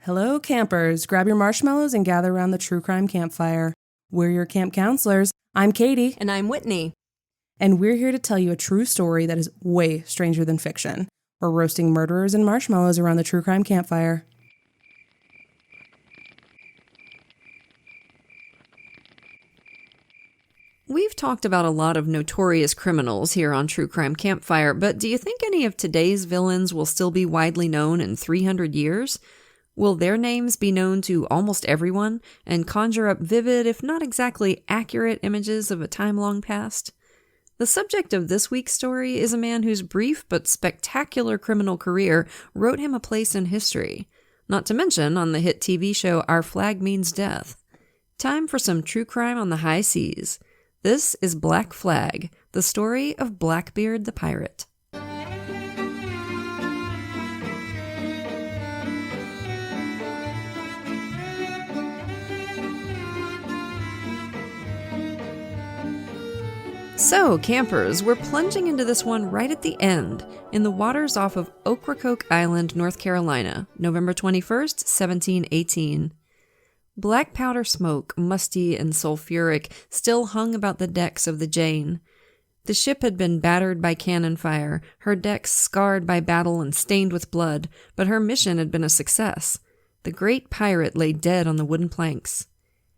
Hello, campers. Grab your marshmallows and gather around the True Crime Campfire. We're your camp counselors. I'm Katie. And I'm Whitney. And we're here to tell you a true story that is way stranger than fiction. We're roasting murderers and marshmallows around the True Crime Campfire. We've talked about a lot of notorious criminals here on True Crime Campfire, but do you think any of today's villains will still be widely known in 300 years? Will their names be known to almost everyone and conjure up vivid, if not exactly accurate, images of a time long past? The subject of this week's story is a man whose brief but spectacular criminal career wrote him a place in history, not to mention on the hit TV show Our Flag Means Death. Time for some true crime on the high seas. This is Black Flag, the story of Blackbeard the pirate. So, campers, we're plunging into this one right at the end, in the waters off of Ocracoke Island, North Carolina, November 21st, 1718. Black powder smoke, musty and sulfuric, still hung about the decks of the Jane. The ship had been battered by cannon fire, her decks scarred by battle and stained with blood, but her mission had been a success. The great pirate lay dead on the wooden planks.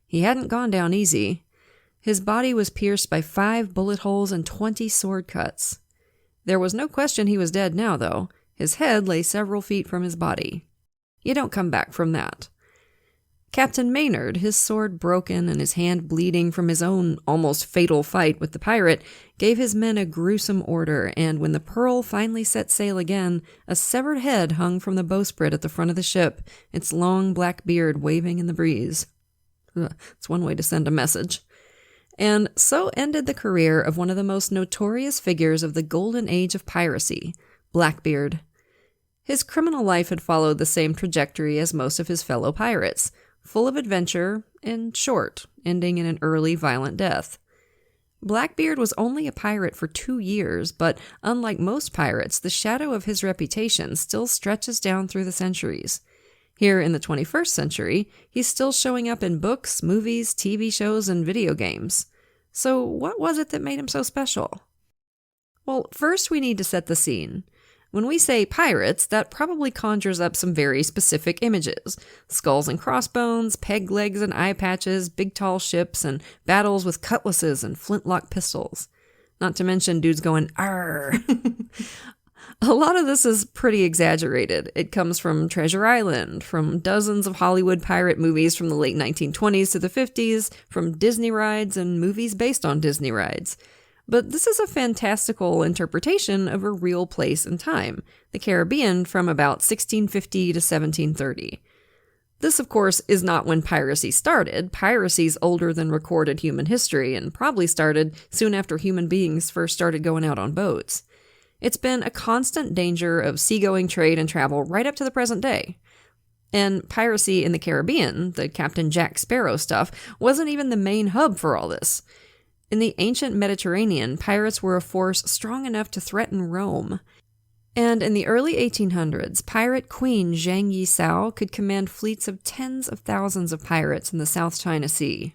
He hadn't gone down easy. His body was pierced by 5 bullet holes and 20 sword cuts. There was no question he was dead now, though. His head lay several feet from his body. You don't come back from that. Captain Maynard, his sword broken and his hand bleeding from his own almost fatal fight with the pirate, gave his men a gruesome order, and when the Pearl finally set sail again, a severed head hung from the bowsprit at the front of the ship, its long black beard waving in the breeze. It's one way to send a message. And so ended the career of one of the most notorious figures of the golden age of piracy, Blackbeard. His criminal life had followed the same trajectory as most of his fellow pirates, full of adventure and short, ending in an early violent death. Blackbeard was only a pirate for 2 years, but unlike most pirates, the shadow of his reputation still stretches down through the centuries. Here in the 21st century, he's still showing up in books, movies, TV shows, and video games. So what was it that made him so special? Well, first we need to set the scene. When we say pirates, that probably conjures up some very specific images. Skulls and crossbones, peg legs and eye patches, big tall ships, and battles with cutlasses and flintlock pistols. Not to mention dudes going, "Arr!" A lot of this is pretty exaggerated. It comes from Treasure Island, from dozens of Hollywood pirate movies from the late 1920s to the 50s, from Disney rides and movies based on Disney rides. But this is a fantastical interpretation of a real place and time, the Caribbean from about 1650 to 1730. This, of course, is not when piracy started. Piracy's older than recorded human history and probably started soon after human beings first started going out on boats. It's been a constant danger of seagoing trade and travel right up to the present day. And piracy in the Caribbean, the Captain Jack Sparrow stuff, wasn't even the main hub for all this. In the ancient Mediterranean, pirates were a force strong enough to threaten Rome. And in the early 1800s, pirate queen Zhang Yisao could command fleets of tens of thousands of pirates in the South China Sea.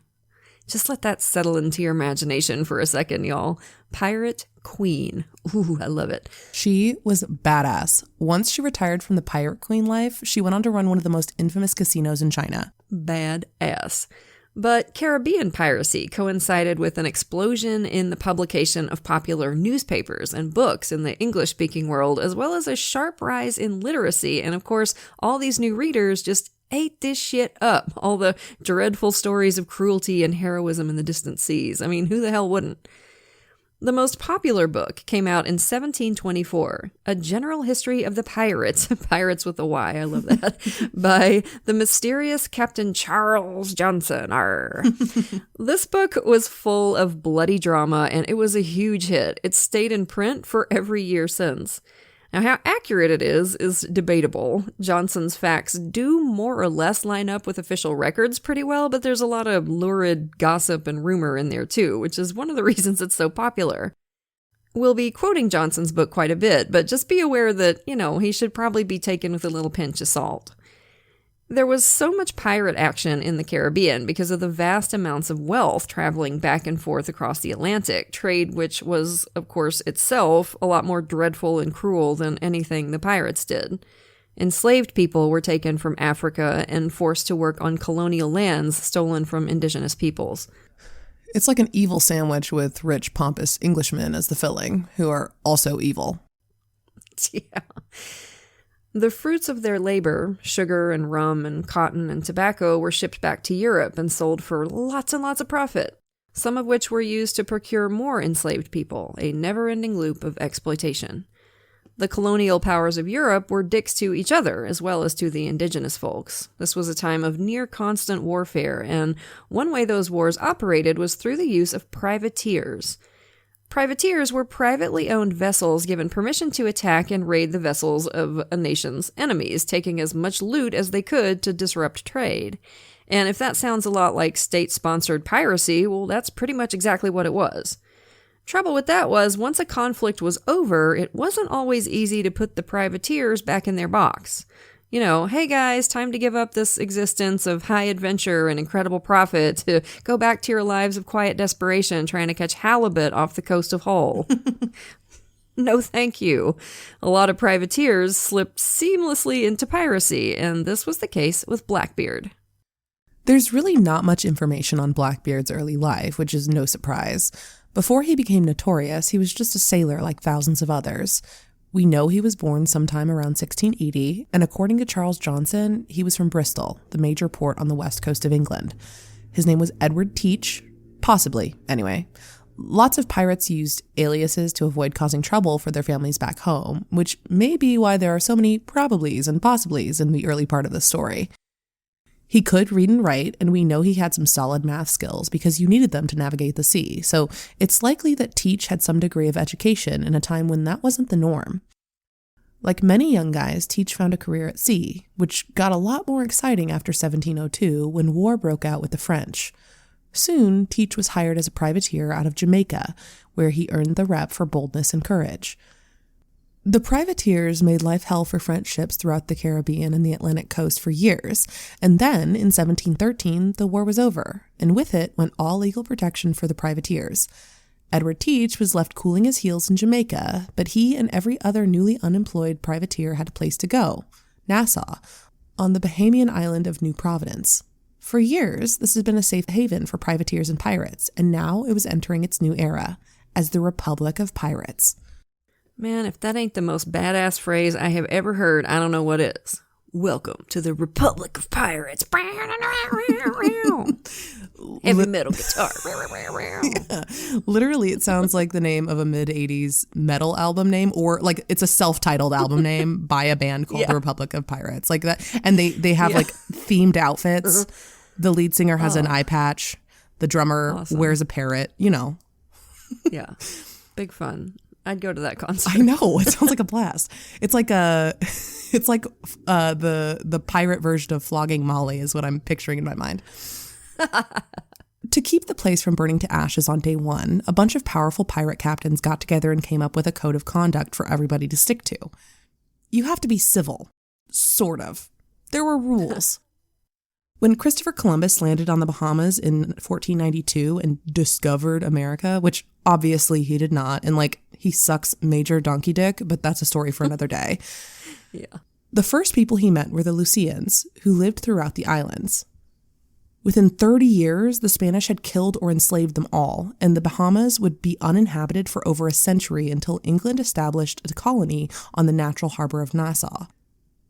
Just let that settle into your imagination for a second, y'all. Pirate queen. Ooh, I love it. She was badass. Once she retired from the pirate queen life, she went on to run one of the most infamous casinos in China. Badass. But Caribbean piracy coincided with an explosion in the publication of popular newspapers and books in the English-speaking world, as well as a sharp rise in literacy. And of course, all these new readers just ate this shit up. All the dreadful stories of cruelty and heroism in the distant seas. I mean, who the hell wouldn't? The most popular book came out in 1724, A General History of the Pirates, Pirates with a Y, I love that, by the mysterious Captain Charles Johnson. Arr. This book was full of bloody drama, and it was a huge hit. It stayed in print for every year since. Now, how accurate it is debatable. Johnson's facts do more or less line up with official records pretty well, but there's a lot of lurid gossip and rumor in there too, which is one of the reasons it's so popular. We'll be quoting Johnson's book quite a bit, but just be aware that, he should probably be taken with a little pinch of salt. There was so much pirate action in the Caribbean because of the vast amounts of wealth traveling back and forth across the Atlantic, trade which was, of course, itself a lot more dreadful and cruel than anything the pirates did. Enslaved people were taken from Africa and forced to work on colonial lands stolen from indigenous peoples. It's like an evil sandwich with rich, pompous Englishmen as the filling, who are also evil. Yeah. The fruits of their labor, sugar and rum and cotton and tobacco, were shipped back to Europe and sold for lots and lots of profit, some of which were used to procure more enslaved people, a never-ending loop of exploitation. The colonial powers of Europe were dicks to each other as well as to the indigenous folks. This was a time of near constant warfare, and one way those wars operated was through the use of privateers. Privateers were privately owned vessels given permission to attack and raid the vessels of a nation's enemies, taking as much loot as they could to disrupt trade. And if that sounds a lot like state-sponsored piracy, well, that's pretty much exactly what it was. Trouble with that was, once a conflict was over, it wasn't always easy to put the privateers back in their box. You know, hey guys, time to give up this existence of high adventure and incredible profit to go back to your lives of quiet desperation trying to catch halibut off the coast of Hull. No thank you. A lot of privateers slipped seamlessly into piracy, and this was the case with Blackbeard. There's really not much information on Blackbeard's early life, which is no surprise. Before he became notorious, he was just a sailor like thousands of others. We know he was born sometime around 1680, and according to Charles Johnson, he was from Bristol, the major port on the west coast of England. His name was Edward Teach, possibly, anyway. Lots of pirates used aliases to avoid causing trouble for their families back home, which may be why there are so many probablys and possiblys in the early part of the story. He could read and write, and we know he had some solid math skills because you needed them to navigate the sea, so it's likely that Teach had some degree of education in a time when that wasn't the norm. Like many young guys, Teach found a career at sea, which got a lot more exciting after 1702 when war broke out with the French. Soon, Teach was hired as a privateer out of Jamaica, where he earned the rep for boldness and courage. The privateers made life hell for French ships throughout the Caribbean and the Atlantic coast for years, and then, in 1713, the war was over, and with it went all legal protection for the privateers. Edward Teach was left cooling his heels in Jamaica, but he and every other newly unemployed privateer had a place to go, Nassau, on the Bahamian island of New Providence. For years, this has been a safe haven for privateers and pirates, and now it was entering its new era, as the Republic of Pirates. Man, if that ain't the most badass phrase I have ever heard, I don't know what is. Welcome to the Republic of Pirates. Heavy metal guitar. Yeah. Literally, it sounds like the name of a mid-'80s metal album name, or like it's a self-titled album name by a band called the Republic of Pirates. Like that. And they have like themed outfits. The lead singer has an eye patch. The drummer wears a parrot, you know. Yeah. Big fun. I'd go to that concert. I know. It sounds like a blast. It's like the pirate version of Flogging Molly is what I'm picturing in my mind. To keep the place from burning to ashes on day one, a bunch of powerful pirate captains got together and came up with a code of conduct for everybody to stick to. You have to be civil. Sort of. There were rules. When Christopher Columbus landed on the Bahamas in 1492 and discovered America, which obviously he did not, and he sucks major donkey dick, but that's a story for another day. Yeah. The first people he met were the Lusians, who lived throughout the islands. Within 30 years, the Spanish had killed or enslaved them all, and the Bahamas would be uninhabited for over a century until England established a colony on the natural harbor of Nassau.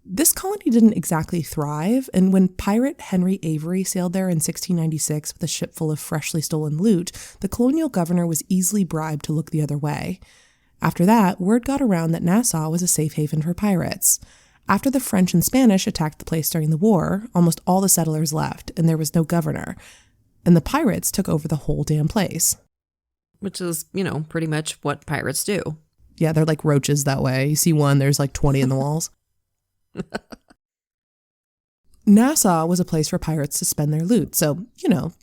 This colony didn't exactly thrive, and when pirate Henry Avery sailed there in 1696 with a ship full of freshly stolen loot, the colonial governor was easily bribed to look the other way. After that, word got around that Nassau was a safe haven for pirates. After the French and Spanish attacked the place during the war, almost all the settlers left, and there was no governor. And the pirates took over the whole damn place. Which is, pretty much what pirates do. Yeah, they're like roaches that way. You see one, there's 20 in the walls. Nassau was a place for pirates to spend their loot. So,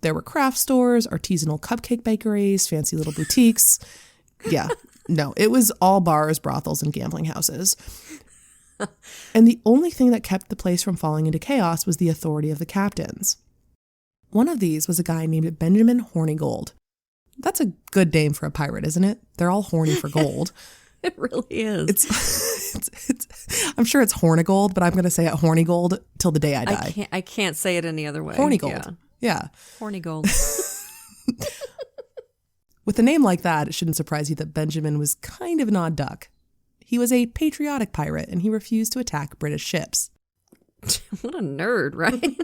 there were craft stores, artisanal cupcake bakeries, fancy little boutiques. Yeah, no, it was all bars, brothels, and gambling houses. And the only thing that kept the place from falling into chaos was the authority of the captains. One of these was a guy named Benjamin Hornigold. That's a good name for a pirate, isn't it? They're all horny for gold. It really is. I'm sure it's Hornigold, but I'm going to say it Hornigold till the day I die. I can't say it any other way. Hornigold. Yeah. Hornigold. With a name like that, it shouldn't surprise you that Benjamin was kind of an odd duck. He was a patriotic pirate, and he refused to attack British ships. What a nerd, right?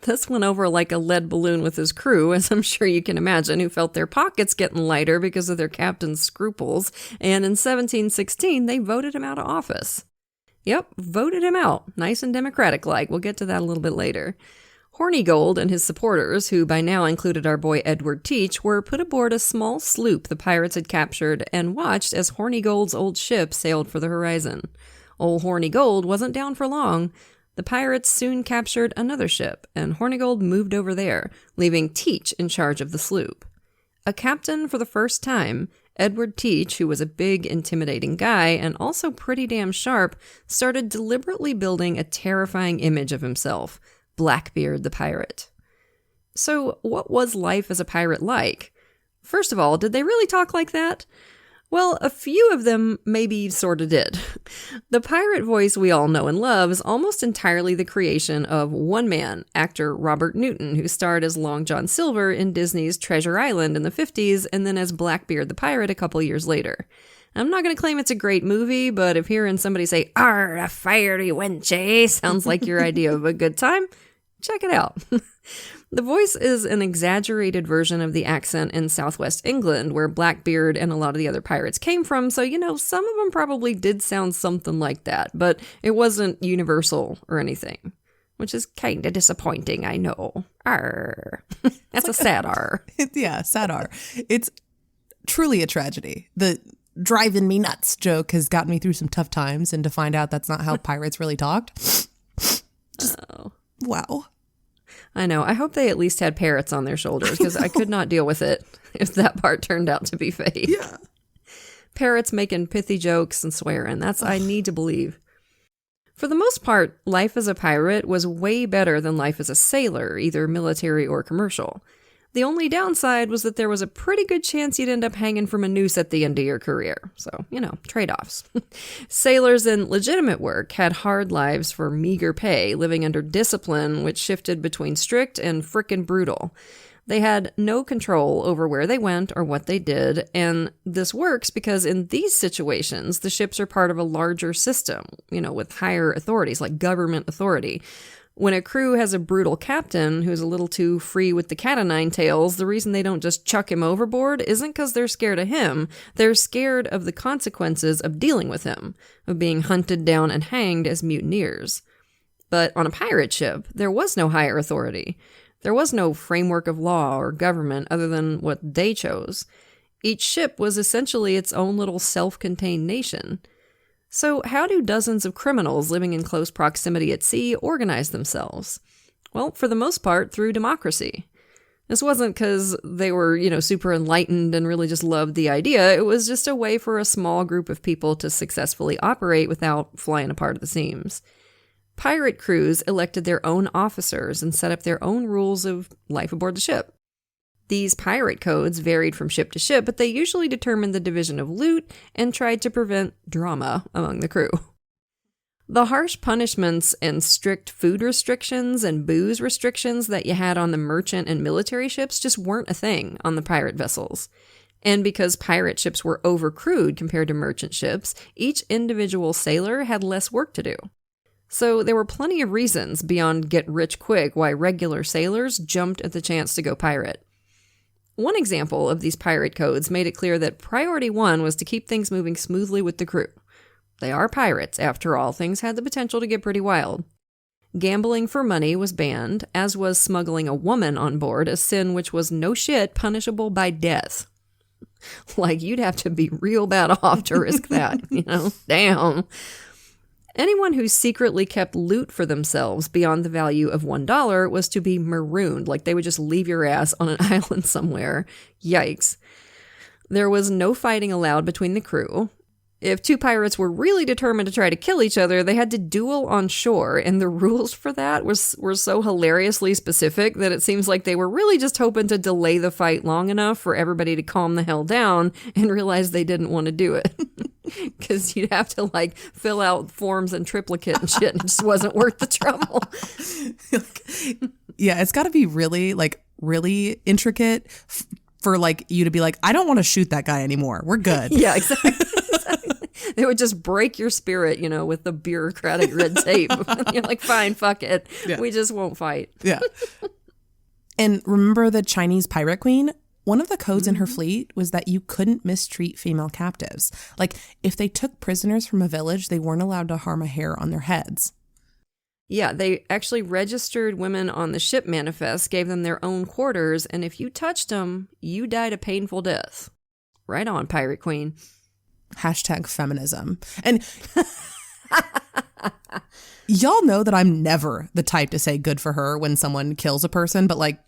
This went over like a lead balloon with his crew, as I'm sure you can imagine, who felt their pockets getting lighter because of their captain's scruples, and in 1716, they voted him out of office. Yep, voted him out. Nice and democratic-like. We'll get to that a little bit later. Hornigold and his supporters, who by now included our boy Edward Teach, were put aboard a small sloop the pirates had captured and watched as Hornigold's old ship sailed for the horizon. Old Hornigold wasn't down for long. The pirates soon captured another ship, and Hornigold moved over there, leaving Teach in charge of the sloop. A captain for the first time, Edward Teach, who was a big, intimidating guy and also pretty damn sharp, started deliberately building a terrifying image of himself, Blackbeard the pirate. So, what was life as a pirate like? First of all, did they really talk like that? Well, a few of them maybe sort of did. The pirate voice we all know and love is almost entirely the creation of one man, actor Robert Newton, who starred as Long John Silver in Disney's Treasure Island in the 50s and then as Blackbeard the pirate a couple years later. I'm not going to claim it's a great movie, but if hearing somebody say, "Arr, a fiery wench, eh?" sounds like your idea of a good time, check it out. The voice is an exaggerated version of the accent in Southwest England, where Blackbeard and a lot of the other pirates came from, so, some of them probably did sound something like that, but it wasn't universal or anything, which is kind of disappointing, I know. Arr. That's a sad R. Yeah, sad R. It's truly a tragedy. The driving me nuts joke has gotten me through some tough times, and to find out that's not how pirates really talked. Wow. I know. I hope they at least had parrots on their shoulders, because I could not deal with it if that part turned out to be fake. Yeah. Parrots making pithy jokes and swearing. That's I need to believe. For the most part, life as a pirate was way better than life as a sailor, either military or commercial. The only downside was that there was a pretty good chance you'd end up hanging from a noose at the end of your career. So, trade-offs. Sailors in legitimate work had hard lives for meager pay, living under discipline, which shifted between strict and frickin' brutal. They had no control over where they went or what they did, and this works because in these situations, the ships are part of a larger system, with higher authorities, like government authority. When a crew has a brutal captain who's a little too free with the cat o' nine tails, the reason they don't just chuck him overboard isn't because they're scared of him. They're scared of the consequences of dealing with him, of being hunted down and hanged as mutineers. But on a pirate ship, there was no higher authority. There was no framework of law or government other than what they chose. Each ship was essentially its own little self-contained nation. So how do dozens of criminals living in close proximity at sea organize themselves? Well, for the most part, through democracy. This wasn't because they were, super enlightened and really just loved the idea. It was just a way for a small group of people to successfully operate without flying apart at the seams. Pirate crews elected their own officers and set up their own rules of life aboard the ship. These pirate codes varied from ship to ship, but they usually determined the division of loot and tried to prevent drama among the crew. The harsh punishments and strict food restrictions and booze restrictions that you had on the merchant and military ships just weren't a thing on the pirate vessels. And because pirate ships were overcrewed compared to merchant ships, each individual sailor had less work to do. So there were plenty of reasons beyond get rich quick why regular sailors jumped at the chance to go pirate. One example of these pirate codes made it clear that priority one was to keep things moving smoothly with the crew. They are pirates, after all. Things had the potential to get pretty wild. Gambling for money was banned, as was smuggling a woman on board, a sin which was no shit punishable by death. Like, you'd have to be real bad off to risk that, Damn. Anyone who secretly kept loot for themselves beyond the value of $1 was to be marooned, like they would just leave your ass on an island somewhere. Yikes. There was no fighting allowed between the crew. If two pirates were really determined to try to kill each other, they had to duel on shore, and the rules for that were so hilariously specific that it seems like they were really just hoping to delay the fight long enough for everybody to calm the hell down and realize they didn't want to do it. Because you'd have to, like, fill out forms and triplicate and shit, and it just wasn't worth the trouble. Yeah, it's got to be really, like, really intricate for, like, you to be like, I don't want to shoot that guy anymore. We're good. Yeah, exactly. They would just break your spirit, you know, with the bureaucratic red tape. You're like, fine, fuck it. Yeah. We just won't fight. Yeah. And remember the Chinese pirate queen? One of the codes in her fleet was that you couldn't mistreat female captives. Like, if they took prisoners from a village, they weren't allowed to harm a hair on their heads. Yeah, they actually registered women on the ship manifest, gave them their own quarters, and if you touched them, you died a painful death. Right on, Pirate Queen. Hashtag feminism. And y'all know that I'm never the type to say good for her when someone kills a person, but, like,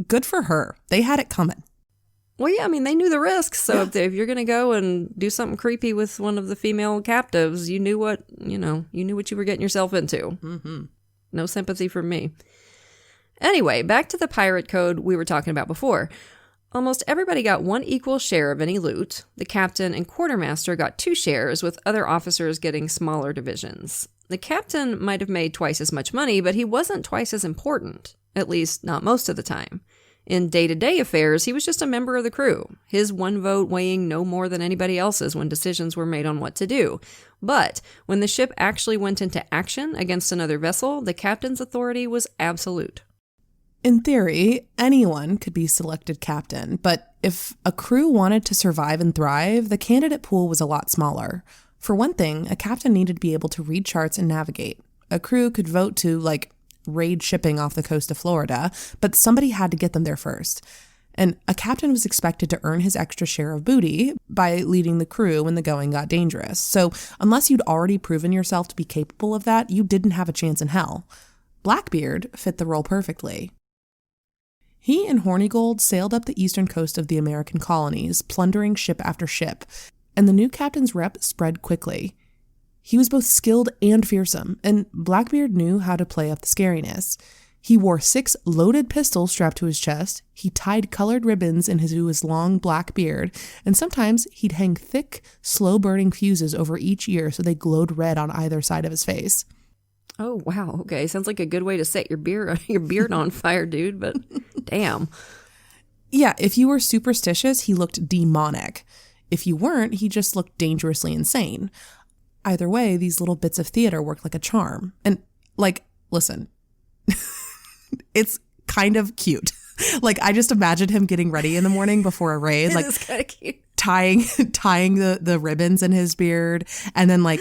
good for her. They had it coming. Well, yeah, I mean, they knew the risks. So if you're going to go and do something creepy with one of the female captives, you knew what you were getting yourself into. Mm-hmm. No sympathy from me. Anyway, back to the pirate code we were talking about before. Almost everybody got one equal share of any loot. The captain and quartermaster got 2 shares, with other officers getting smaller divisions. The captain might have made twice as much money, but he wasn't twice as important. At least, not most of the time. In day-to-day affairs, he was just a member of the crew, his one vote weighing no more than anybody else's when decisions were made on what to do. But when the ship actually went into action against another vessel, the captain's authority was absolute. In theory, anyone could be selected captain, but if a crew wanted to survive and thrive, the candidate pool was a lot smaller. For one thing, a captain needed to be able to read charts and navigate. A crew could vote to, like, raid shipping off the coast of Florida, but somebody had to get them there first. And a captain was expected to earn his extra share of booty by leading the crew when the going got dangerous. So unless you'd already proven yourself to be capable of that, you didn't have a chance in hell. Blackbeard fit the role perfectly. He and Hornigold sailed up the eastern coast of the American colonies, plundering ship after ship, and the new captain's rep spread quickly. He was both skilled and fearsome, and Blackbeard knew how to play up the scariness. He wore 6 loaded pistols strapped to his chest, he tied colored ribbons into his long black beard, and sometimes he'd hang thick, slow-burning fuses over each ear so they glowed red on either side of his face. Oh, wow. Okay. Sounds like a good way to set your beard on fire, dude, but damn. Yeah, if you were superstitious, he looked demonic. If you weren't, he just looked dangerously insane. Either way, these little bits of theater work like a charm. And, like, listen, it's kind of cute. Like, I just imagined him getting ready in the morning before a raid, like kind of cute. tying the ribbons in his beard, and then, like,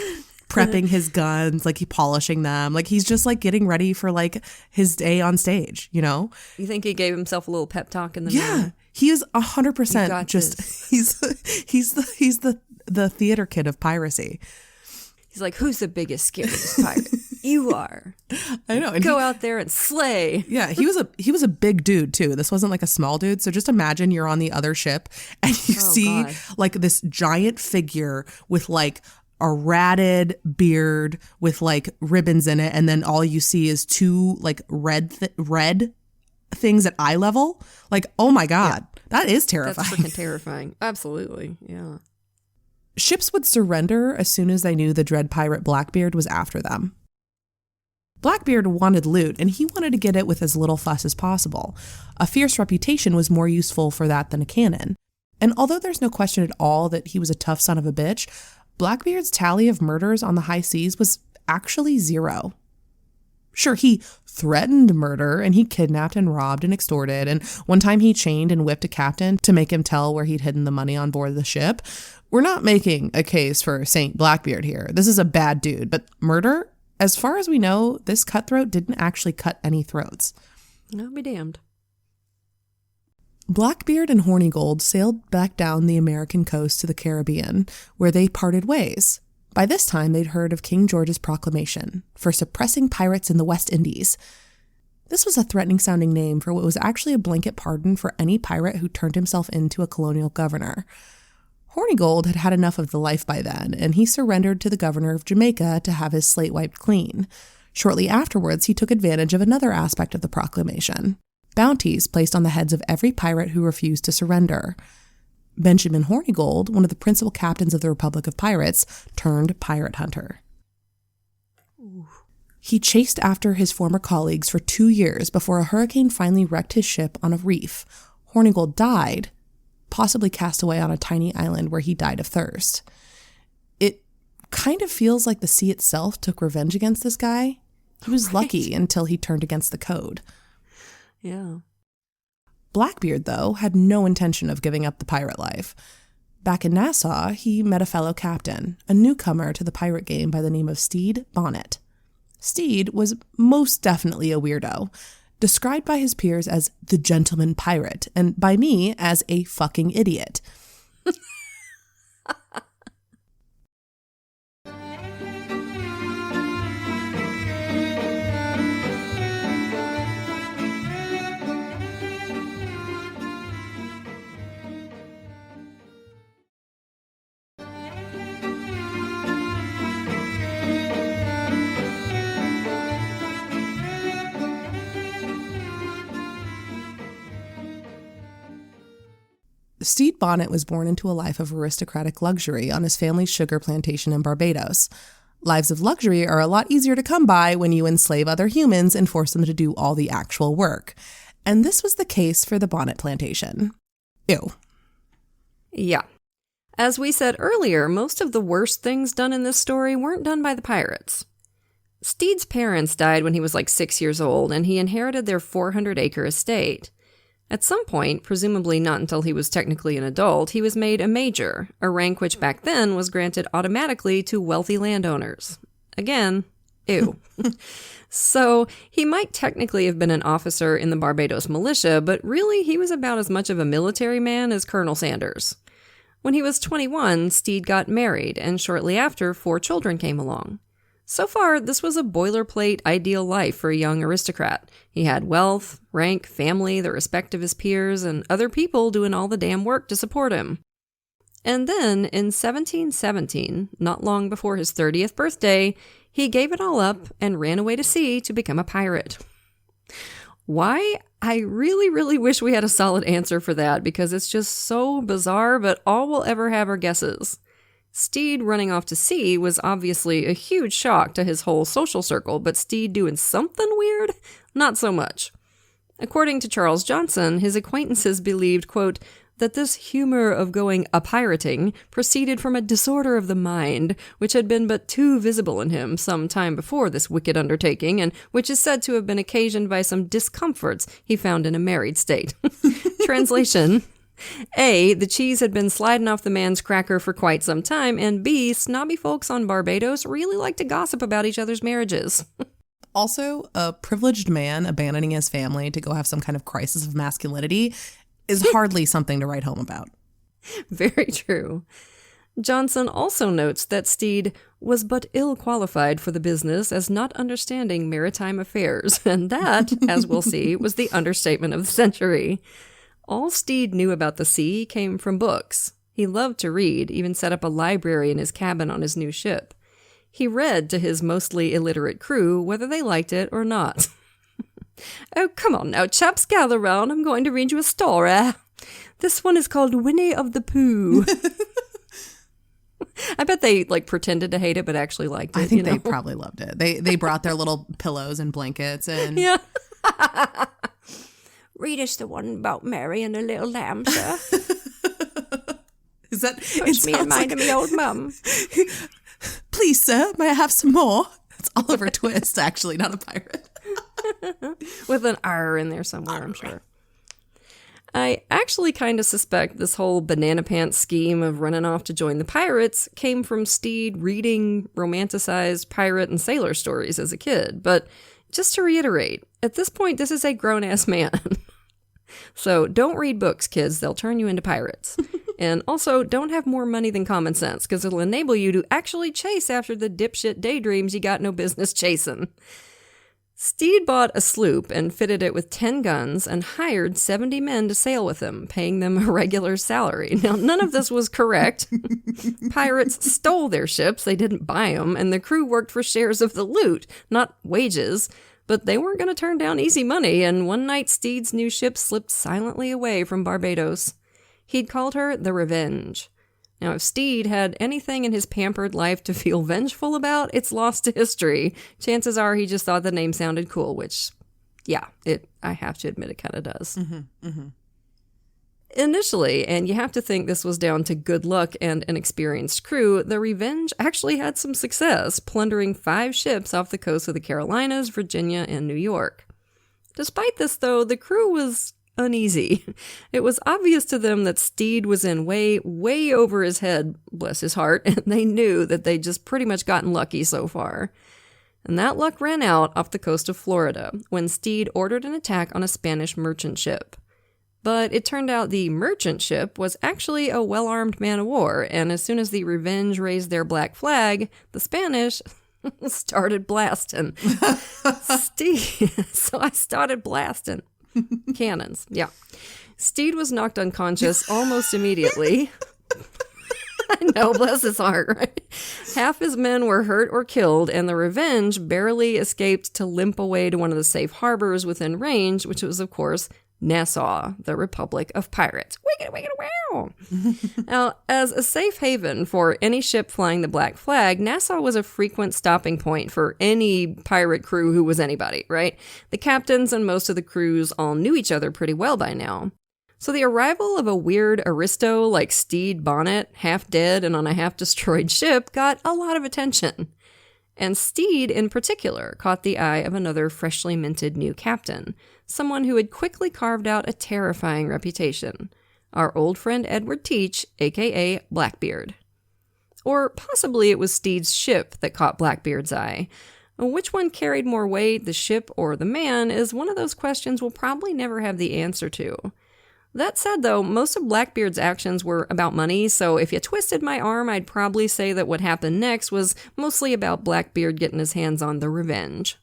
prepping his guns, like, he polishing them. Like, he's just, like, getting ready for, like, his day on stage, you know? You think he gave himself a little pep talk in the morning? Yeah, he is 100% just this. he's the theater kid of piracy. He's like, who's the biggest, scariest pirate? You are. I know. And go out there and slay. Yeah, he was a big dude too. This wasn't like a small dude. So just imagine you're on the other ship and you see like this giant figure with like a ratted beard with like ribbons in it, and then all you see is 2 like red things at eye level. Like, oh my God, that is terrifying. That's freaking terrifying. Absolutely, yeah. Ships would surrender as soon as they knew the dread pirate Blackbeard was after them. Blackbeard wanted loot, and he wanted to get it with as little fuss as possible. A fierce reputation was more useful for that than a cannon. And although there's no question at all that he was a tough son of a bitch, Blackbeard's tally of murders on the high seas was actually 0. Sure, he threatened murder, and he kidnapped and robbed and extorted, and one time he chained and whipped a captain to make him tell where he'd hidden the money on board the ship. We're not making a case for Saint Blackbeard here. This is a bad dude, but murder? As far as we know, this cutthroat didn't actually cut any throats. I'll be damned. Blackbeard and Hornigold sailed back down the American coast to the Caribbean, where they parted ways. By this time, they'd heard of King George's proclamation for suppressing pirates in the West Indies. This was a threatening-sounding name for what was actually a blanket pardon for any pirate who turned himself into a colonial governor. Hornigold had had enough of the life by then, and he surrendered to the governor of Jamaica to have his slate wiped clean. Shortly afterwards, he took advantage of another aspect of the proclamation: bounties placed on the heads of every pirate who refused to surrender. Benjamin Hornigold, one of the principal captains of the Republic of Pirates, turned pirate hunter. Ooh. He chased after his former colleagues for 2 years before a hurricane finally wrecked his ship on a reef. Hornigold died, possibly cast away on a tiny island where he died of thirst. It kind of feels like the sea itself took revenge against this guy. He was lucky until he turned against the code. Yeah. Blackbeard, though, had no intention of giving up the pirate life. Back in Nassau, he met a fellow captain, a newcomer to the pirate game by the name of Stede Bonnet. Stede was most definitely a weirdo, described by his peers as the gentleman pirate, and by me as a fucking idiot. Stede Bonnet was born into a life of aristocratic luxury on his family's sugar plantation in Barbados. Lives of luxury are a lot easier to come by when you enslave other humans and force them to do all the actual work. And this was the case for the Bonnet plantation. Ew. Yeah. As we said earlier, most of the worst things done in this story weren't done by the pirates. Stede's parents died when he was like 6 years old, and he inherited their 400-acre estate. At some point, presumably not until he was technically an adult, he was made a major, a rank which back then was granted automatically to wealthy landowners. Again, ew. So he might technically have been an officer in the Barbados militia, but really he was about as much of a military man as Colonel Sanders. When he was 21, Stede got married, and shortly after, 4 children came along. So far, this was a boilerplate ideal life for a young aristocrat. He had wealth, rank, family, the respect of his peers, and other people doing all the damn work to support him. And then, in 1717, not long before his 30th birthday, he gave it all up and ran away to sea to become a pirate. Why? I really, really wish we had a solid answer for that, because it's just so bizarre, but all we'll ever have are guesses. Stede running off to sea was obviously a huge shock to his whole social circle, but Stede doing something weird? Not so much. According to Charles Johnson, his acquaintances believed, quote, that this humor of going a-pirating proceeded from a disorder of the mind, which had been but too visible in him some time before this wicked undertaking, and which is said to have been occasioned by some discomforts he found in a married state. Translation: A, the cheese had been sliding off the man's cracker for quite some time, and B, snobby folks on Barbados really like to gossip about each other's marriages. Also, a privileged man abandoning his family to go have some kind of crisis of masculinity is hardly something to write home about. Very true. Johnson also notes that Stede was but ill qualified for the business as not understanding maritime affairs, and that, as we'll see, was the understatement of the century. All Stede knew about the sea came from books. He loved to read, even set up a library in his cabin on his new ship. He read to his mostly illiterate crew, whether they liked it or not. Oh, come on now, chaps, gather round. I'm going to read you a story. This one is called Winnie of the Pooh. I bet they pretended to hate it, but actually liked it. I think they probably loved it. They brought their little pillows and blankets and yeah. Read us the one about Mary and the little lamb, sir. Is that? Puts me in mind of me old mum. Please, sir, may I have some more? It's Oliver Twist, actually, not a pirate. With an R in there somewhere, I'm sure. I actually kind of suspect this whole banana pants scheme of running off to join the pirates came from Stede reading romanticized pirate and sailor stories as a kid. But just to reiterate, at this point, this is a grown-ass man. So don't read books, kids. They'll turn you into pirates. And also, don't have more money than common sense, because it'll enable you to actually chase after the dipshit daydreams you got no business chasing. Steed bought a sloop and fitted it with 10 guns and hired 70 men to sail with him, paying them a regular salary. Now, none of this was correct. Pirates stole their ships, they didn't buy them, and the crew worked for shares of the loot, not wages. But they weren't going to turn down easy money, and one night Steed's new ship slipped silently away from Barbados. He'd called her the Revenge. Now, if Steed had anything in his pampered life to feel vengeful about, it's lost to history. Chances are he just thought the name sounded cool, which, yeah, I have to admit it kind of does. Initially, and you have to think this was down to good luck and an experienced crew, the Revenge actually had some success, plundering 5 ships off the coast of the Carolinas, Virginia, and New York. Despite this, though, the crew was uneasy. It was obvious to them that Steed was in way, way over his head, bless his heart, and they knew that they'd just pretty much gotten lucky so far. And that luck ran out off the coast of Florida when Steed ordered an attack on a Spanish merchant ship. But it turned out the merchant ship was actually a well-armed man-of-war, and as soon as the Revenge raised their black flag, the Spanish started blasting. So I started blasting. Cannons, yeah. Steed was knocked unconscious almost immediately. I know, bless his heart, right? Half his men were hurt or killed, and the Revenge barely escaped to limp away to one of the safe harbors within range, which was, of course, Nassau, the Republic of Pirates. Wicked, wicked, wow! Now, as a safe haven for any ship flying the black flag, Nassau was a frequent stopping point for any pirate crew who was anybody, right? The captains and most of the crews all knew each other pretty well by now. So the arrival of a weird aristo like Steed Bonnet, half dead and on a half-destroyed ship, got a lot of attention. And Steed, in particular, caught the eye of another freshly minted new captain, someone who had quickly carved out a terrifying reputation, our old friend Edward Teach, a.k.a. Blackbeard. Or possibly it was Steed's ship that caught Blackbeard's eye. Which one carried more weight, the ship or the man, is one of those questions we'll probably never have the answer to. That said, though, most of Blackbeard's actions were about money, so if you twisted my arm, I'd probably say that what happened next was mostly about Blackbeard getting his hands on the Revenge.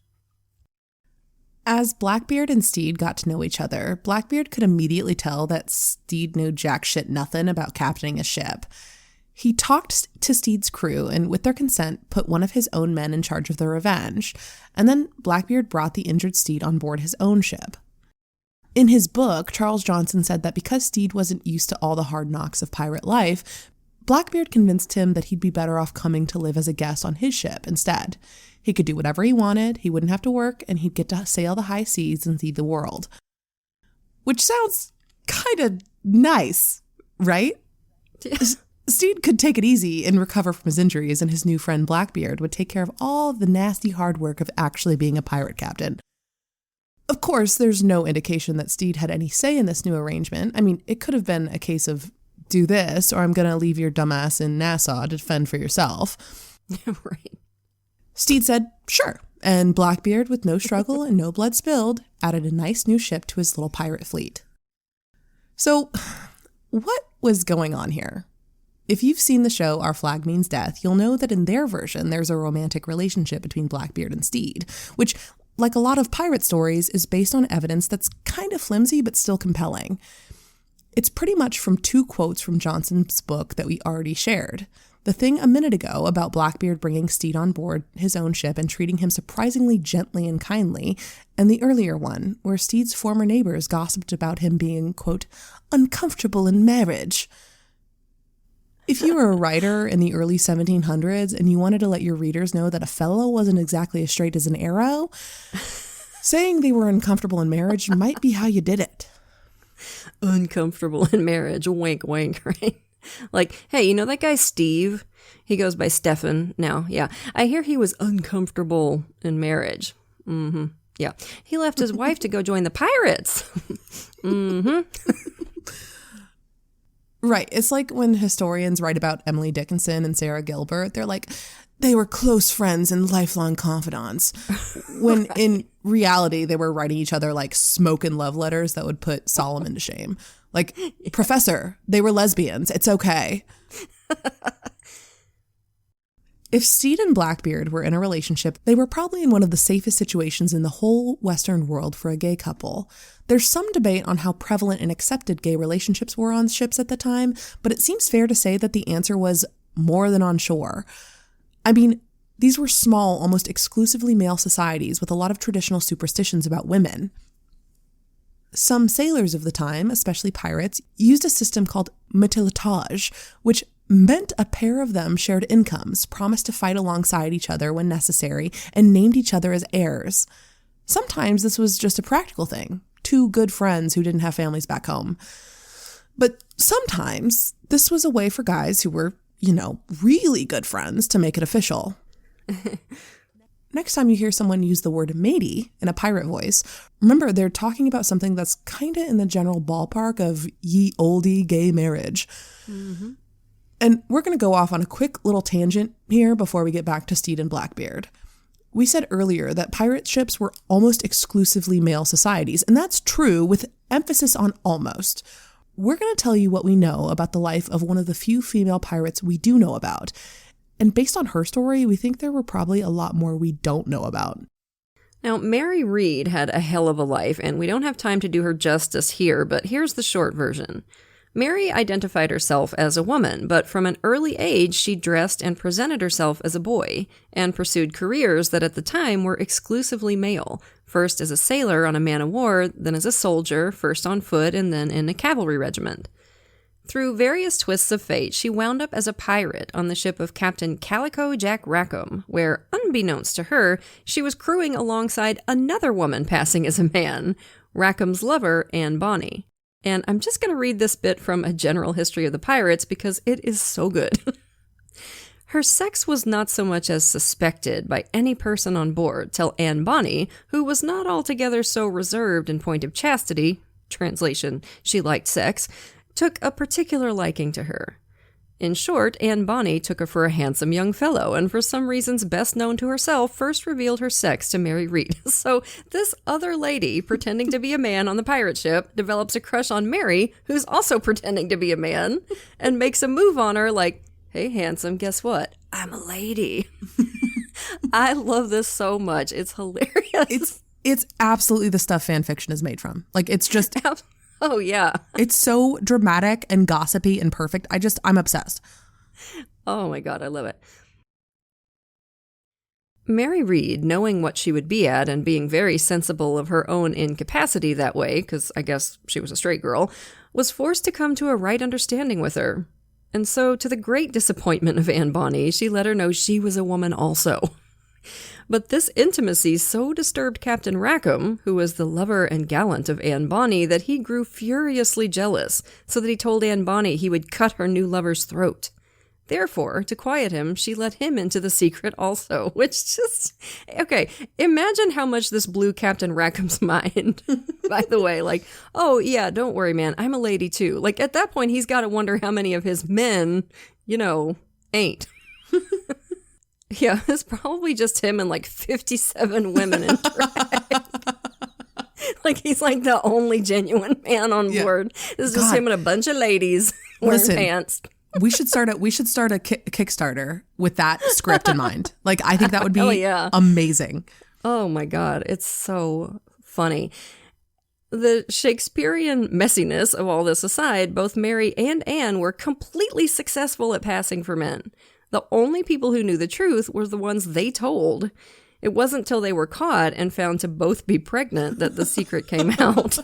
As Blackbeard and Steed got to know each other, Blackbeard could immediately tell that Steed knew jack shit nothing about captaining a ship. He talked to Steed's crew and, with their consent, put one of his own men in charge of the Revenge, and then Blackbeard brought the injured Steed on board his own ship. In his book, Charles Johnson said that because Steed wasn't used to all the hard knocks of pirate life, Blackbeard convinced him that he'd be better off coming to live as a guest on his ship instead. He could do whatever he wanted, he wouldn't have to work, and he'd get to sail the high seas and see the world. Which sounds kind of nice, right? Steed could take it easy and recover from his injuries, and his new friend Blackbeard would take care of all the nasty hard work of actually being a pirate captain. Of course, there's no indication that Steed had any say in this new arrangement. I mean, it could have been a case of, do this, or I'm going to leave your dumbass in Nassau to defend for yourself. Right. Steed said, sure, and Blackbeard, with no struggle and no blood spilled, added a nice new ship to his little pirate fleet. So, what was going on here? If you've seen the show Our Flag Means Death, you'll know that in their version, there's a romantic relationship between Blackbeard and Steed, which, like a lot of pirate stories, is based on evidence that's kind of flimsy but still compelling. It's pretty much from 2 quotes from Johnson's book that we already shared. The thing a minute ago about Blackbeard bringing Steed on board his own ship and treating him surprisingly gently and kindly, and the earlier one, where Steed's former neighbors gossiped about him being, quote, uncomfortable in marriage. If you were a writer in the early 1700s and you wanted to let your readers know that a fellow wasn't exactly as straight as an arrow, saying they were uncomfortable in marriage might be how you did it. Uncomfortable in marriage, wink, wink, right? Like, hey, you know that guy Steve? He goes by Stephan now, yeah. I hear he was uncomfortable in marriage. Mm-hmm, yeah. He left his wife to go join the Pyrates. Mm-hmm. Right. It's like when historians write about Emily Dickinson and Sarah Gilbert, they're like, they were close friends and lifelong confidants. When right. In reality, they were writing each other like smoking love letters that would put Solomon to shame. Like, yeah. Professor, they were lesbians. It's okay. If Steed and Blackbeard were in a relationship, they were probably in one of the safest situations in the whole Western world for a gay couple. There's some debate on how prevalent and accepted gay relationships were on ships at the time, but it seems fair to say that the answer was more than on shore. I mean, these were small, almost exclusively male societies with a lot of traditional superstitions about women. Some sailors of the time, especially pirates, used a system called matelotage, which meant a pair of them shared incomes, promised to fight alongside each other when necessary, and named each other as heirs. Sometimes this was just a practical thing, two good friends who didn't have families back home. But sometimes this was a way for guys who were, really good friends to make it official. Next time you hear someone use the word matey in a pirate voice, remember they're talking about something that's kind of in the general ballpark of ye olde gay marriage. Mm-hmm. And we're going to go off on a quick little tangent here before we get back to Steed and Blackbeard. We said earlier that pirate ships were almost exclusively male societies, and that's true with emphasis on almost. We're going to tell you what we know about the life of one of the few female pirates we do know about. And based on her story, we think there were probably a lot more we don't know about. Now, Mary Read had a hell of a life, and we don't have time to do her justice here, but here's the short version. Mary identified herself as a woman, but from an early age she dressed and presented herself as a boy, and pursued careers that at the time were exclusively male, first as a sailor on a man-of-war, then as a soldier, first on foot and then in a cavalry regiment. Through various twists of fate, she wound up as a pirate on the ship of Captain Calico Jack Rackham, where, unbeknownst to her, she was crewing alongside another woman passing as a man, Rackham's lover, Anne Bonny. And I'm just going to read this bit from A General History of the Pirates because it is so good. Her sex was not so much as suspected by any person on board till Anne Bonny, who was not altogether so reserved in point of chastity, translation, she liked sex, took a particular liking to her. In short, Anne Bonny took her for a handsome young fellow, and for some reasons best known to herself, first revealed her sex to Mary Read. So this other lady, pretending to be a man on the pirate ship, develops a crush on Mary, who's also pretending to be a man, and makes a move on her like, hey, handsome, guess what? I'm a lady. I love this so much. It's hilarious. It's absolutely the stuff fan fiction is made from. Like, it's just... Oh, yeah. It's so dramatic and gossipy and perfect. I'm obsessed. Oh, my God. I love it. Mary Read, knowing what she would be at and being very sensible of her own incapacity that way, because I guess she was a straight girl, was forced to come to a right understanding with her. And so, to the great disappointment of Anne Bonny, she let her know she was a woman also. But this intimacy so disturbed Captain Rackham, who was the lover and gallant of Anne Bonny, that he grew furiously jealous, so that he told Anne Bonny he would cut her new lover's throat. Therefore, to quiet him, she let him into the secret also, which just... Okay, imagine how much this blew Captain Rackham's mind, by the way. Like, oh, yeah, don't worry, man, I'm a lady too. Like, at that point, he's got to wonder how many of his men, ain't. Yeah, it's probably just him and like 57 women in drag. Like he's like the only genuine man on board. This is just him and a bunch of ladies wearing pants. we should start a Kickstarter with that script in mind. Like I think that would be amazing. Oh my God, it's so funny. The Shakespearean messiness of all this aside, both Mary and Anne were completely successful at passing for men. The only people who knew the truth were the ones they told. It wasn't till they were caught and found to both be pregnant that the secret came out.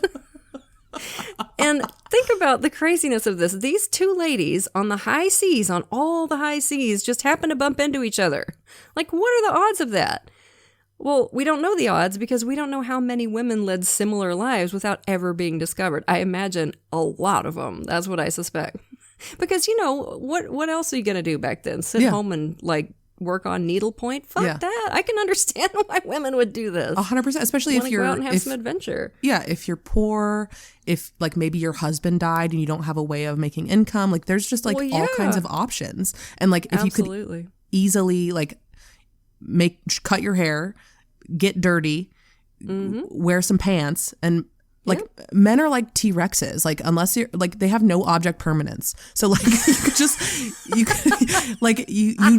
And think about the craziness of this. These two ladies on the high seas, on all the high seas, just happen to bump into each other. Like, what are the odds of that? Well, we don't know the odds because we don't know how many women led similar lives without ever being discovered. I imagine a lot of them. That's what I suspect. Because, what else are you going to do back then? Sit home and, work on needlepoint? Fuck that. I can understand why women would do this. 100%, especially if you're... go out and have some adventure. Yeah, if you're poor, if, maybe your husband died and you don't have a way of making income. There's just, all kinds of options. And, if you could easily, cut your hair, get dirty, wear some pants, and Like men are like T-Rexes, like unless you're like they have no object permanence. So like you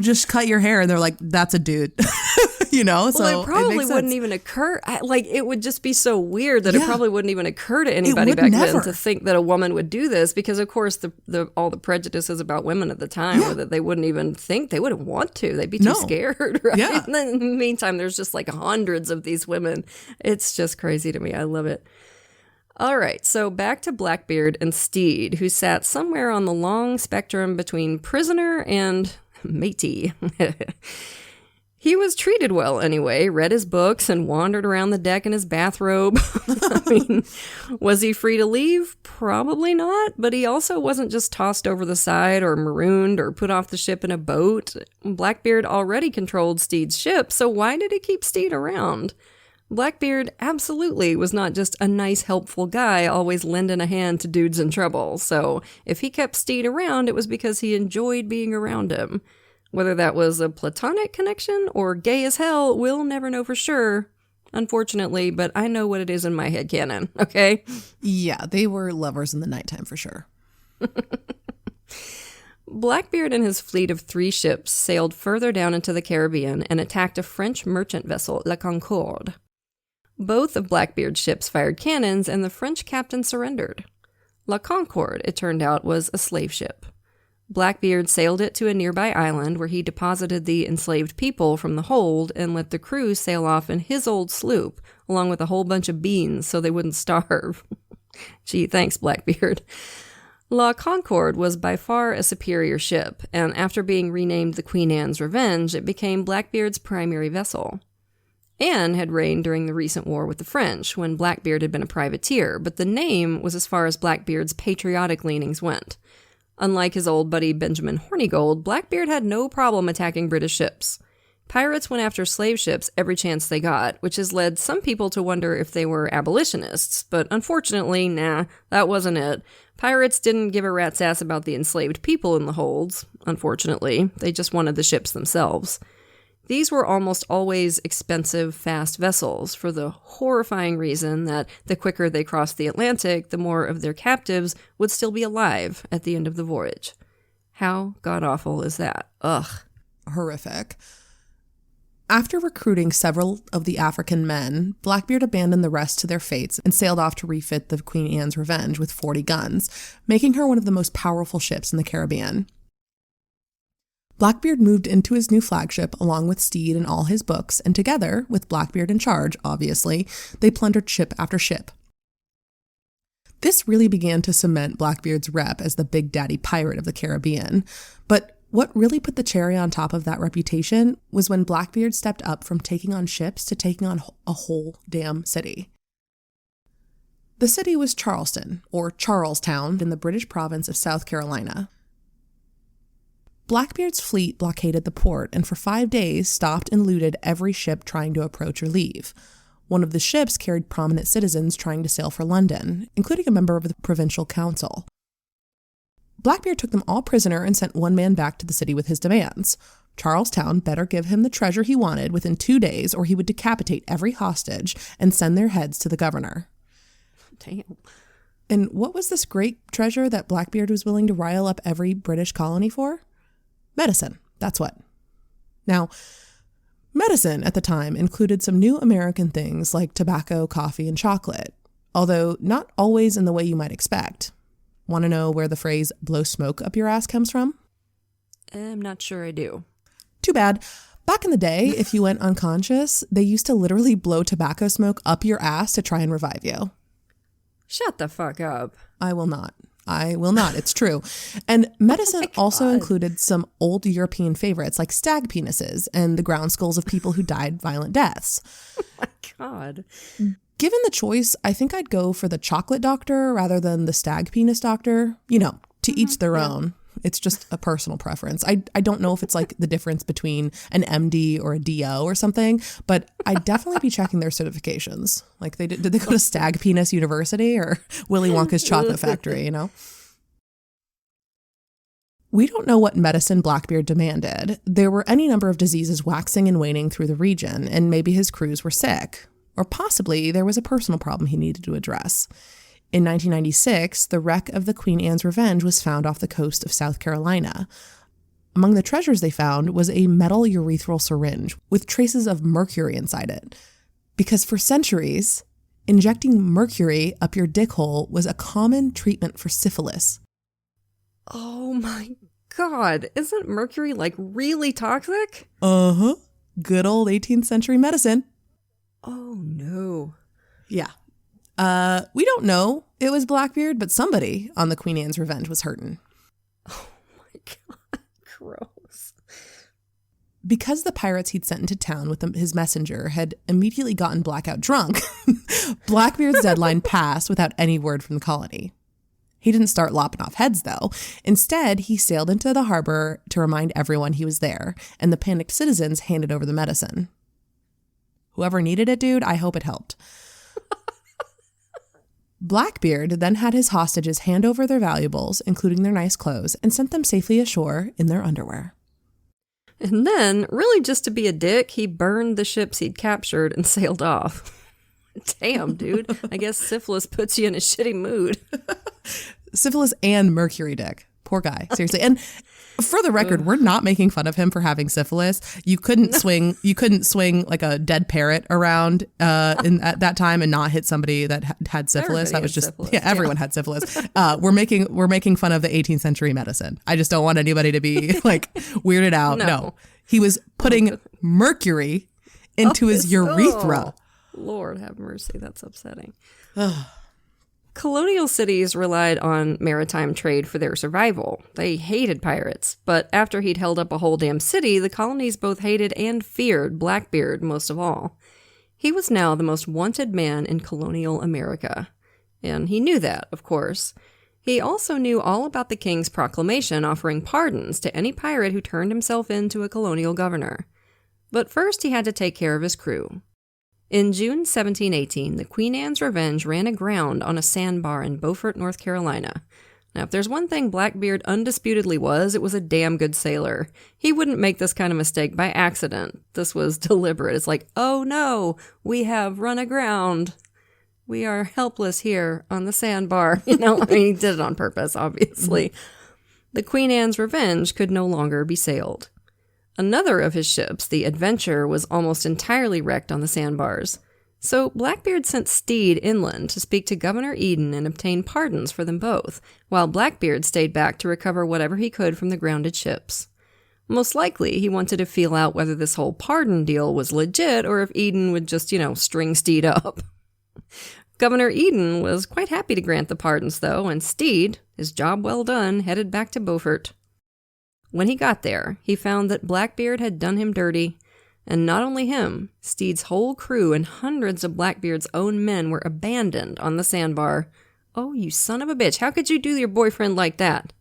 just cut your hair and they're like, that's a dude. Well, So it probably wouldn't even occur. Like it would just be so weird that it probably wouldn't even occur to anybody back then to think that a woman would do this, because of course all the prejudices about women at the time were that they wouldn't even think, they wouldn't want to. They'd be too scared, right? Yeah. And then in the meantime, there's just like hundreds of these women. It's just crazy to me. I love it. All right, so back to Blackbeard and Steed, who sat somewhere on the long spectrum between prisoner and matey. He was treated well anyway, read his books, and wandered around the deck in his bathrobe. I mean, was he free to leave? Probably not, but he also wasn't just tossed over the side or marooned or put off the ship in a boat. Blackbeard already controlled Steed's ship, so why did he keep Steed around? Blackbeard absolutely was not just a nice, helpful guy always lending a hand to dudes in trouble. So if he kept Steed around, it was because he enjoyed being around him. Whether that was a platonic connection or gay as hell, we'll never know for sure, unfortunately, but I know what it is in my headcanon, okay? Yeah, they were lovers in the nighttime for sure. Blackbeard and his fleet of 3 ships sailed further down into the Caribbean and attacked a French merchant vessel, La Concorde. Both of Blackbeard's ships fired cannons, and the French captain surrendered. La Concorde, it turned out, was a slave ship. Blackbeard sailed it to a nearby island where he deposited the enslaved people from the hold and let the crew sail off in his old sloop, along with a whole bunch of beans so they wouldn't starve. Gee, thanks, Blackbeard. La Concorde was by far a superior ship, and after being renamed the Queen Anne's Revenge, it became Blackbeard's primary vessel. Anne had reigned during the recent war with the French, when Blackbeard had been a privateer, but the name was as far as Blackbeard's patriotic leanings went. Unlike his old buddy Benjamin Hornigold, Blackbeard had no problem attacking British ships. Pirates went after slave ships every chance they got, which has led some people to wonder if they were abolitionists, but unfortunately, nah, that wasn't it. Pirates didn't give a rat's ass about the enslaved people in the holds, unfortunately. They just wanted the ships themselves. These were almost always expensive, fast vessels, for the horrifying reason that the quicker they crossed the Atlantic, the more of their captives would still be alive at the end of the voyage. How god-awful is that? Ugh. Horrific. After recruiting several of the African men, Blackbeard abandoned the rest to their fates and sailed off to refit the Queen Anne's Revenge with 40 guns, making her one of the most powerful ships in the Caribbean. Blackbeard moved into his new flagship along with Steed and all his books, and together, with Blackbeard in charge, obviously, they plundered ship after ship. This really began to cement Blackbeard's rep as the big daddy pirate of the Caribbean, but what really put the cherry on top of that reputation was when Blackbeard stepped up from taking on ships to taking on a whole damn city. The city was Charleston, or Charlestown, in the British province of South Carolina. Blackbeard's fleet blockaded the port and for 5 days stopped and looted every ship trying to approach or leave. One of the ships carried prominent citizens trying to sail for London, including a member of the provincial council. Blackbeard took them all prisoner and sent one man back to the city with his demands. Charlestown better give him the treasure he wanted within 2 days, or he would decapitate every hostage and send their heads to the governor. Damn. And what was this great treasure that Blackbeard was willing to rile up every British colony for? Medicine, that's what. Now, medicine at the time included some new American things like tobacco, coffee, and chocolate, although not always in the way you might expect. Want to know where the phrase blow smoke up your ass comes from? I'm not sure I do. Too bad. Back in the day, if you went unconscious, they used to literally blow tobacco smoke up your ass to try and revive you. Shut the fuck up. I will not. It's true. And medicine also included some old European favorites like stag penises and the ground skulls of people who died violent deaths. Oh my God. Given the choice, I think I'd go for the chocolate doctor rather than the stag penis doctor. You know, to each their own. It's just a personal preference. I don't know if it's like the difference between an MD or a DO or something, but I'd definitely be checking their certifications. Like, did they go to Stag Penis University or Willy Wonka's Chocolate Factory, you know? We don't know what medicine Blackbeard demanded. There were any number of diseases waxing and waning through the region, and maybe his crews were sick. Or possibly there was a personal problem he needed to address. In 1996, the wreck of the Queen Anne's Revenge was found off the coast of South Carolina. Among the treasures they found was a metal urethral syringe with traces of mercury inside it. Because for centuries, injecting mercury up your dick hole was a common treatment for syphilis. Oh my God. Isn't mercury like really toxic? Uh-huh. Good old 18th century medicine. Oh no. Yeah. We don't know it was Blackbeard, but somebody on the Queen Anne's Revenge was hurting. Oh my God. Gross. Because the pirates he'd sent into town with his messenger had immediately gotten blackout drunk, Blackbeard's deadline passed without any word from the colony. He didn't start lopping off heads, though. Instead, he sailed into the harbor to remind everyone he was there, and the panicked citizens handed over the medicine. Whoever needed it, dude, I hope it helped. Blackbeard then had his hostages hand over their valuables, including their nice clothes, and sent them safely ashore in their underwear. And then, really just to be a dick, he burned the ships he'd captured and sailed off. Damn, dude. I guess syphilis puts you in a shitty mood. Syphilis and mercury dick. Poor guy. Seriously. And for the record, we're not making fun of him for having syphilis. You couldn't swing like a dead parrot around at that time and not hit somebody that had syphilis. Everybody that was had just syphilis. Everyone had syphilis. We're making fun of the 18th century medicine. I just don't want anybody to be like weirded out. No. He was putting mercury into his urethra. Oh, Lord have mercy. That's upsetting. Colonial cities relied on maritime trade for their survival. They hated pirates, but after he'd held up a whole damn city, the colonies both hated and feared Blackbeard most of all. He was now the most wanted man in colonial America. And he knew that, of course. He also knew all about the king's proclamation offering pardons to any pirate who turned himself in to a colonial governor. But first he had to take care of his crew. In June 1718, the Queen Anne's Revenge ran aground on a sandbar in Beaufort, North Carolina. Now, if there's one thing Blackbeard undisputedly was, it was a damn good sailor. He wouldn't make this kind of mistake by accident. This was deliberate. It's like, oh no, we have run aground. We are helpless here on the sandbar. He did it on purpose, obviously. The Queen Anne's Revenge could no longer be sailed. Another of his ships, the Adventure, was almost entirely wrecked on the sandbars. So Blackbeard sent Steed inland to speak to Governor Eden and obtain pardons for them both, while Blackbeard stayed back to recover whatever he could from the grounded ships. Most likely, he wanted to feel out whether this whole pardon deal was legit or if Eden would just, string Steed up. Governor Eden was quite happy to grant the pardons, though, and Steed, his job well done, headed back to Beaufort. When he got there, he found that Blackbeard had done him dirty. And not only him, Steed's whole crew and hundreds of Blackbeard's own men were abandoned on the sandbar. Oh, you son of a bitch. How could you do your boyfriend like that?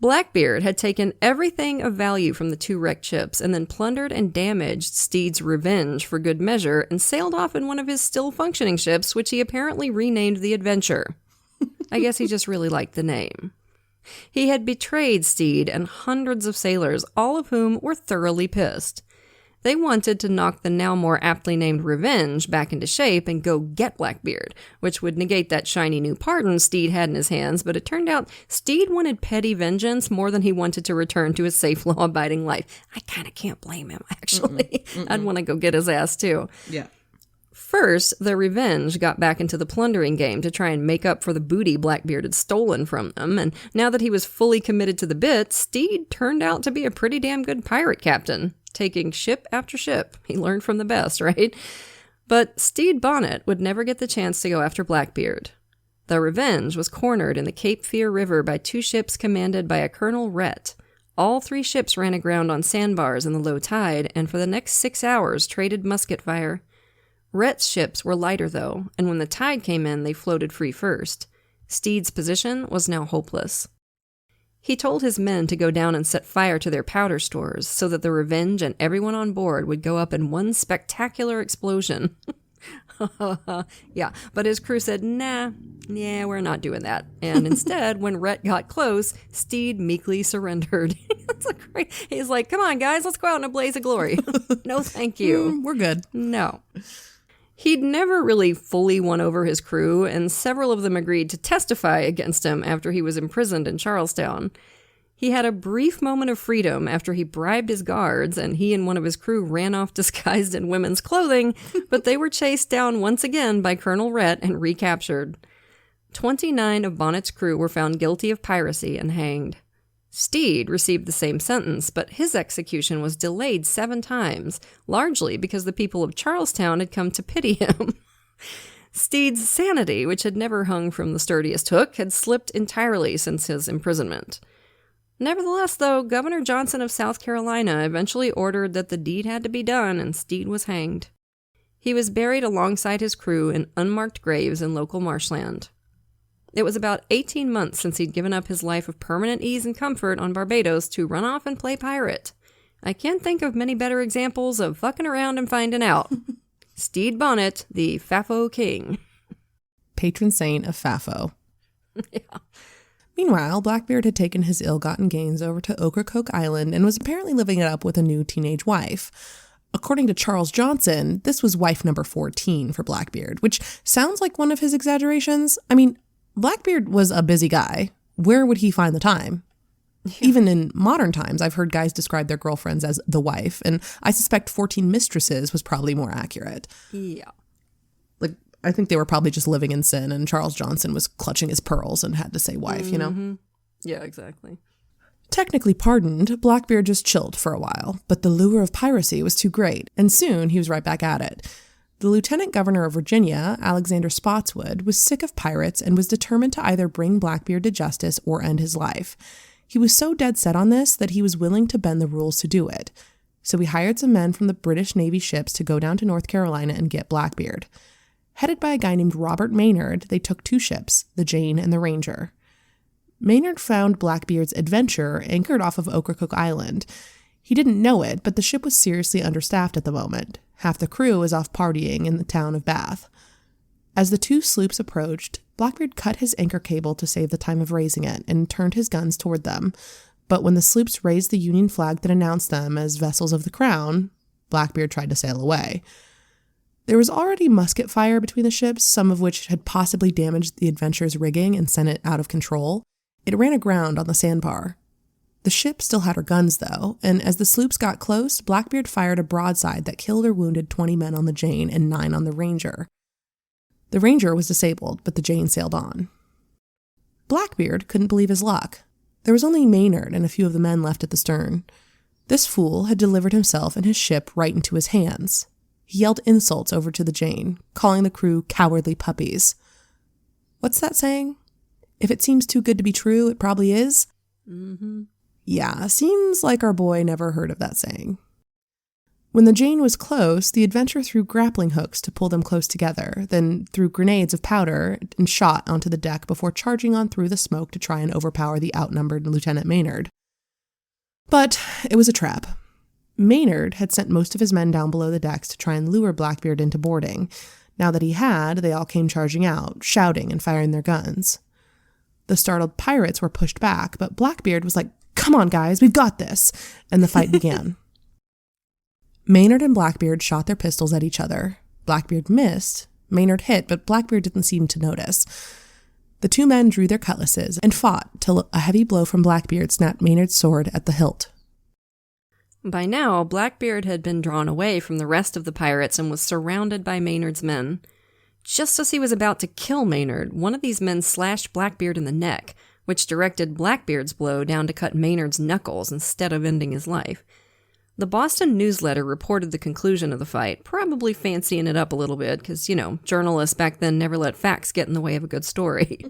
Blackbeard had taken everything of value from the two wrecked ships and then plundered and damaged Steed's Revenge for good measure and sailed off in one of his still functioning ships, which he apparently renamed the Adventure. I guess he just really liked the name. He had betrayed Steed and hundreds of sailors, all of whom were thoroughly pissed. They wanted to knock the now more aptly named Revenge back into shape and go get Blackbeard, which would negate that shiny new pardon Steed had in his hands, but it turned out Steed wanted petty vengeance more than he wanted to return to his safe, law-abiding life. I kind of can't blame him, actually. I'd want to go get his ass, too. Yeah. First, the Revenge got back into the plundering game to try and make up for the booty Blackbeard had stolen from them, and now that he was fully committed to the bit, Steed turned out to be a pretty damn good pirate captain, taking ship after ship. He learned from the best, right? But Steed Bonnet would never get the chance to go after Blackbeard. The Revenge was cornered in the Cape Fear River by two ships commanded by a Colonel Rhett. All three ships ran aground on sandbars in the low tide, and for the next 6 hours traded musket fire. Rhett's ships were lighter, though, and when the tide came in, they floated free first. Steed's position was now hopeless. He told his men to go down and set fire to their powder stores so that the Revenge and everyone on board would go up in one spectacular explosion. Yeah, but his crew said, we're not doing that. And instead, when Rhett got close, Steed meekly surrendered. He's like, come on, guys, let's go out in a blaze of glory. No, thank you. We're good. No. He'd never really fully won over his crew, and several of them agreed to testify against him after he was imprisoned in Charlestown. He had a brief moment of freedom after he bribed his guards, and he and one of his crew ran off disguised in women's clothing, but they were chased down once again by Colonel Rhett and recaptured. 29 of Bonnet's crew were found guilty of piracy and hanged. Steed received the same sentence, but his execution was delayed 7 times, largely because the people of Charlestown had come to pity him. Steed's sanity, which had never hung from the sturdiest hook, had slipped entirely since his imprisonment. Nevertheless, though, Governor Johnson of South Carolina eventually ordered that the deed had to be done, and Steed was hanged. He was buried alongside his crew in unmarked graves in local marshland. It was about 18 months since he'd given up his life of permanent ease and comfort on Barbados to run off and play pirate. I can't think of many better examples of fucking around and finding out. Stede Bonnet, the Fafo King. Patron saint of Fafo. Yeah. Meanwhile, Blackbeard had taken his ill-gotten gains over to Ocracoke Island and was apparently living it up with a new teenage wife. According to Charles Johnson, this was wife number 14 for Blackbeard, which sounds like one of his exaggerations. I mean, Blackbeard was a busy guy. Where would he find the time? Yeah. Even in modern times, I've heard guys describe their girlfriends as the wife, and I suspect 14 mistresses was probably more accurate. Yeah. Like, I think they were probably just living in sin, and Charles Johnson was clutching his pearls and had to say wife, you know? Yeah, exactly. Technically pardoned, Blackbeard just chilled for a while, but the lure of piracy was too great, and soon he was right back at it. The Lieutenant Governor of Virginia, Alexander Spotswood, was sick of pirates and was determined to either bring Blackbeard to justice or end his life. He was so dead set on this that he was willing to bend the rules to do it. So he hired some men from the British Navy ships to go down to North Carolina and get Blackbeard. Headed by a guy named Robert Maynard, they took 2 ships, the Jane and the Ranger. Maynard found Blackbeard's Adventure anchored off of Ocracoke Island. He didn't know it, but the ship was seriously understaffed at the moment. Half the crew was off partying in the town of Bath. As the 2 sloops approached, Blackbeard cut his anchor cable to save the time of raising it and turned his guns toward them. But when the sloops raised the Union flag that announced them as vessels of the crown, Blackbeard tried to sail away. There was already musket fire between the ships, some of which had possibly damaged the Adventure's rigging and sent it out of control. It ran aground on the sandbar. The ship still had her guns, though, and as the sloops got close, Blackbeard fired a broadside that killed or wounded 20 men on the Jane and 9 on the Ranger. The Ranger was disabled, but the Jane sailed on. Blackbeard couldn't believe his luck. There was only Maynard and a few of the men left at the stern. This fool had delivered himself and his ship right into his hands. He yelled insults over to the Jane, calling the crew cowardly puppies. What's that saying? If it seems too good to be true, it probably is? Mm-hmm. Yeah, seems like our boy never heard of that saying. When the Jane was close, the Adventure threw grappling hooks to pull them close together, then threw grenades of powder and shot onto the deck before charging on through the smoke to try and overpower the outnumbered Lieutenant Maynard. But it was a trap. Maynard had sent most of his men down below the decks to try and lure Blackbeard into boarding. Now that he had, they all came charging out, shouting and firing their guns. The startled pirates were pushed back, but Blackbeard was like, "Come on, guys, we've got this," and the fight began. Maynard and Blackbeard shot their pistols at each other. Blackbeard missed. Maynard hit, but Blackbeard didn't seem to notice. The 2 men drew their cutlasses and fought till a heavy blow from Blackbeard snapped Maynard's sword at the hilt. By now, Blackbeard had been drawn away from the rest of the pirates and was surrounded by Maynard's men. Just as he was about to kill Maynard, one of these men slashed Blackbeard in the neck, which directed Blackbeard's blow down to cut Maynard's knuckles instead of ending his life. The Boston Newsletter reported the conclusion of the fight, probably fancying it up a little bit, because, journalists back then never let facts get in the way of a good story.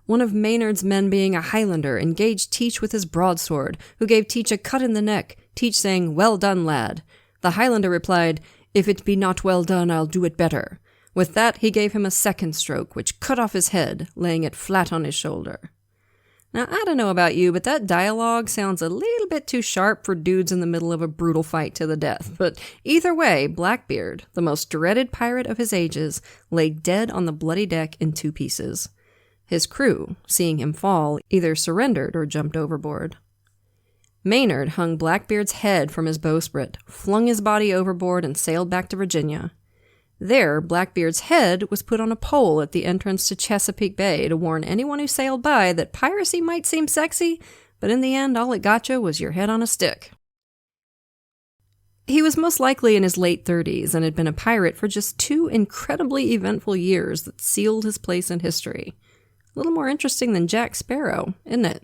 One of Maynard's men, being a Highlander, engaged Teach with his broadsword, who gave Teach a cut in the neck, Teach saying, "Well done, lad." The Highlander replied, "If it be not well done, I'll do it better." With that, he gave him a second stroke, which cut off his head, laying it flat on his shoulder. Now, I don't know about you, but that dialogue sounds a little bit too sharp for dudes in the middle of a brutal fight to the death. But either way, Blackbeard, the most dreaded pirate of his ages, lay dead on the bloody deck in 2 pieces. His crew, seeing him fall, either surrendered or jumped overboard. Maynard hung Blackbeard's head from his bowsprit, flung his body overboard, and sailed back to Virginia. There, Blackbeard's head was put on a pole at the entrance to Chesapeake Bay to warn anyone who sailed by that piracy might seem sexy, but in the end all it gotcha was your head on a stick. He was most likely in his late 30s and had been a pirate for just 2 incredibly eventful years that sealed his place in history. A little more interesting than Jack Sparrow, isn't it?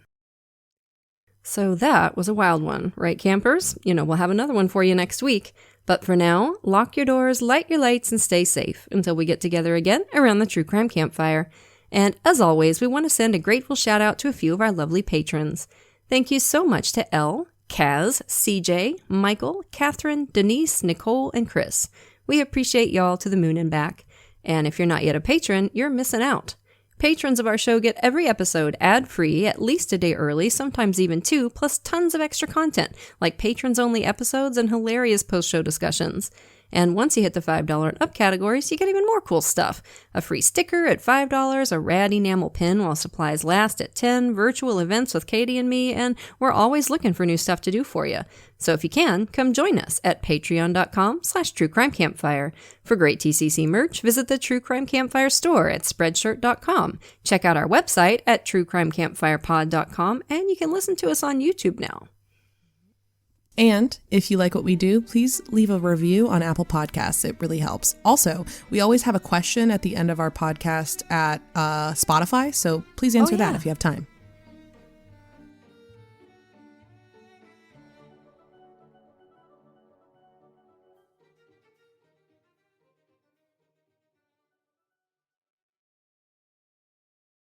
So that was a wild one, right, campers? We'll have another one for you next week. But for now, lock your doors, light your lights, and stay safe until we get together again around the True Crime Campfire. And as always, we want to send a grateful shout out to a few of our lovely patrons. Thank you so much to Elle, Kaz, CJ, Michael, Catherine, Denise, Nicole, and Chris. We appreciate y'all to the moon and back. And if you're not yet a patron, you're missing out. Patrons of our show get every episode ad-free, at least a day early, sometimes even 2, plus tons of extra content, like patrons-only episodes and hilarious post-show discussions. And once you hit the $5 and up categories, you get even more cool stuff. A free sticker at $5, a rad enamel pin while supplies last at $10, virtual events with Katie and me, and we're always looking for new stuff to do for you. So if you can, come join us at patreon.com/truecrimecampfire. For great TCC merch, visit the True Crime Campfire store at spreadshirt.com. Check out our website at truecrimecampfirepod.com, and you can listen to us on YouTube now. And if you like what we do, please leave a review on Apple Podcasts. It really helps. Also, we always have a question at the end of our podcast at Spotify, so please answer that if you have time.